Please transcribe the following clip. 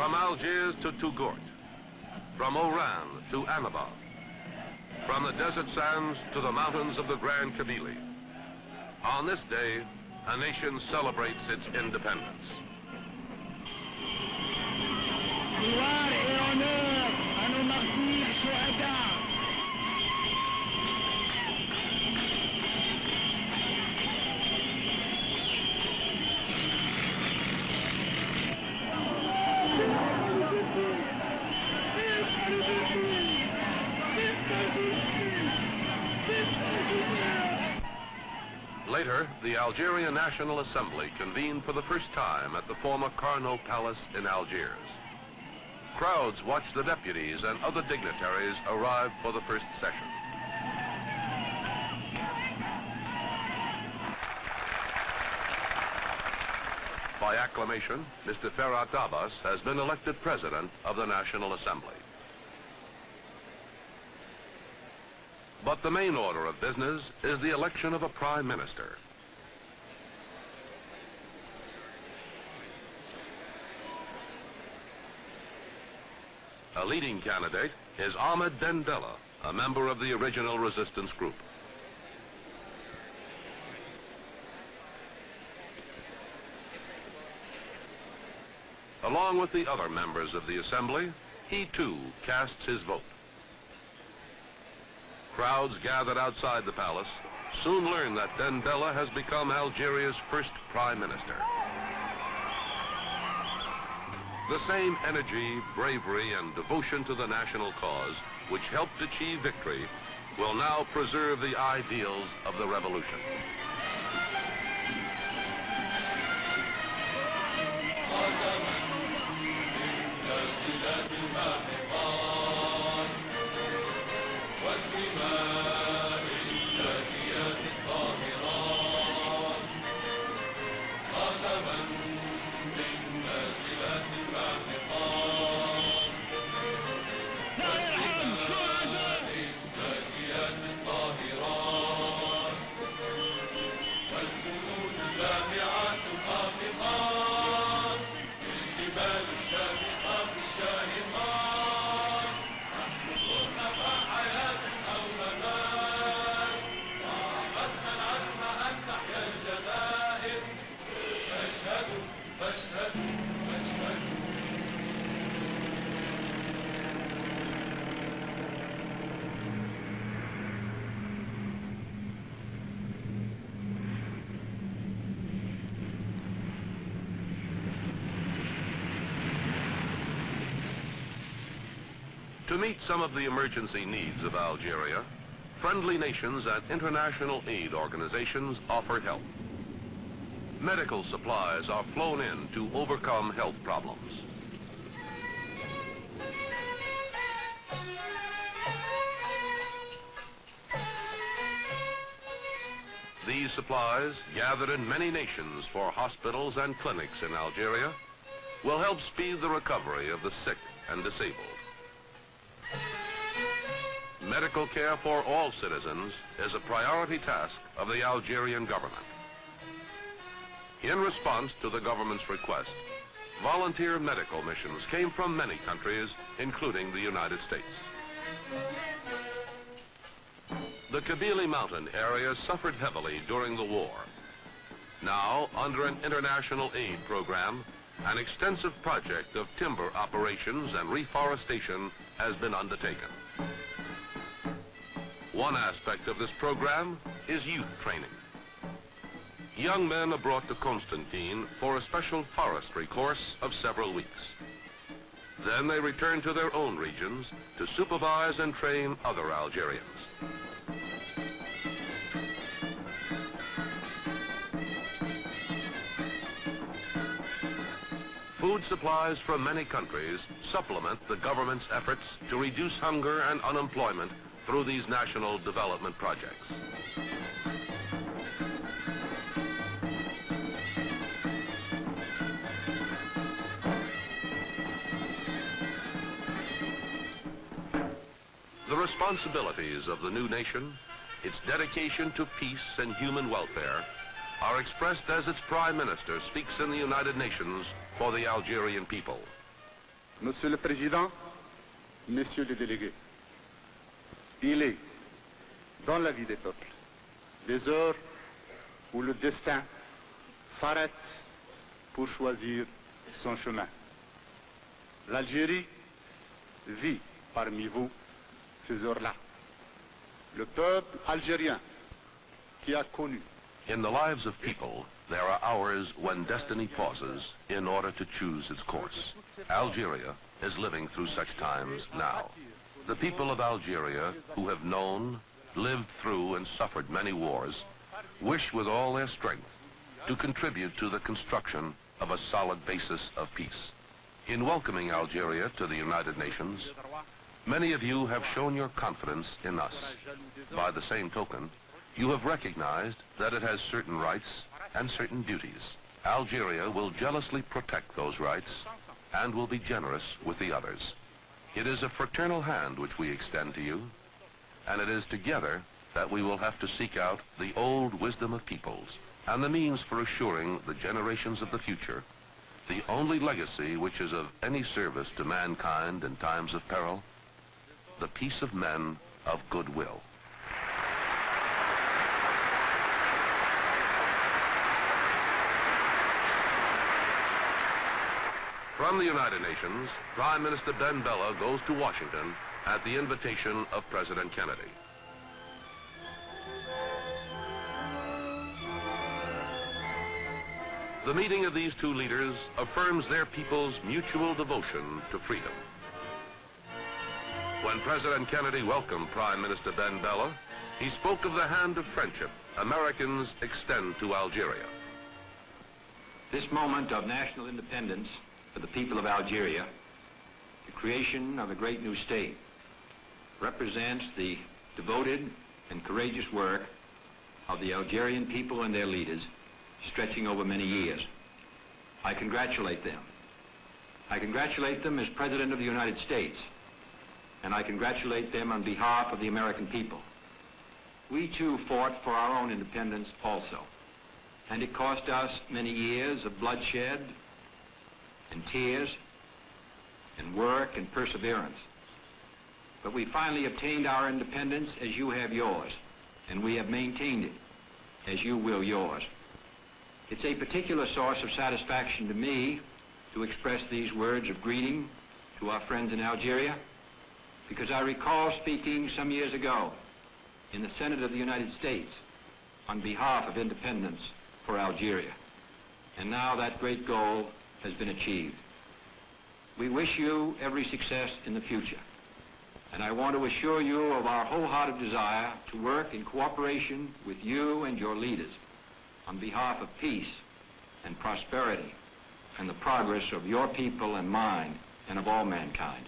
From Algiers to Touggourt, from Oran to Annaba, from the desert sands to the mountains of the Grand Kabylie. On this day, a nation celebrates its independence. Gloire et honneur à nos martyrs shuhada. Later, the Algerian National Assembly convened for the first time at the former Carnot Palace in Algiers. Crowds watched the deputies and other dignitaries arrive for the first session. By acclamation, Mr. Ferhat Abbas has been elected President of the National Assembly. But the main order of business is the election of a Prime Minister. A leading candidate is Ahmed Ben Bella, a member of the original resistance group. Along with the other members of the Assembly, he too casts his vote. Crowds gathered outside the palace soon learned that Ben Bella has become Algeria's first Prime Minister. The same energy, bravery, and devotion to the national cause which helped achieve victory will now preserve the ideals of the revolution. To meet some of the emergency needs of Algeria, friendly nations and international aid organizations offer help. Medical supplies are flown in to overcome health problems. These supplies, gathered in many nations for hospitals and clinics in Algeria, will help speed the recovery of the sick and disabled. Medical care for all citizens is a priority task of the Algerian government. In response to the government's request, volunteer medical missions came from many countries, including the United States. The Kabylie mountain area suffered heavily during the war. Now, under an international aid program, an extensive project of timber operations and reforestation has been undertaken. One aspect of this program is youth training. Young men are brought to Constantine for a special forestry course of several weeks. Then they return to their own regions to supervise and train other Algerians. Food supplies from many countries supplement the government's efforts to reduce hunger and unemployment through these national development projects. The responsibilities of the new nation, its dedication to peace and human welfare, are expressed as its Prime Minister speaks in the United Nations for the Algerian people. Monsieur le Président, Messieurs les délégués, il est, dans la vie des peuples, des heures où le destin s'arrête pour choisir son chemin. L'Algérie vit parmi vous ces heures-là. Le peuple algérien qui a connu. In the lives of people, there are hours when destiny pauses in order to choose its course. Algeria is living through such times now. The people of Algeria, who have known, lived through, and suffered many wars, wish with all their strength to contribute to the construction of a solid basis of peace. In welcoming Algeria to the United Nations, many of you have shown your confidence in us. By the same token, you have recognized that it has certain rights and certain duties. Algeria will jealously protect those rights and will be generous with the others. It is a fraternal hand which we extend to you, and it is together that we will have to seek out the old wisdom of peoples and the means for assuring the generations of the future the only legacy which is of any service to mankind in times of peril, the peace of men of goodwill. From the United Nations, Prime Minister Ben Bella goes to Washington at the invitation of President Kennedy. The meeting of these two leaders affirms their people's mutual devotion to freedom. When President Kennedy welcomed Prime Minister Ben Bella, he spoke of the hand of friendship Americans extend to Algeria. This moment of national independence for the people of Algeria, the creation of a great new state, represents the devoted and courageous work of the Algerian people and their leaders, stretching over many years. I congratulate them. I congratulate them as President of the United States, and I congratulate them on behalf of the American people. We too fought for our own independence also, and it cost us many years of bloodshed and tears and work and perseverance. But we finally obtained our independence as you have yours, and we have maintained it as you will yours. It's a particular source of satisfaction to me to express these words of greeting to our friends in Algeria, because I recall speaking some years ago in the Senate of the United States on behalf of independence for Algeria. And now that great goal has been achieved. We wish you every success in the future. And I want to assure you of our wholehearted desire to work in cooperation with you and your leaders on behalf of peace and prosperity and the progress of your people and mine and of all mankind.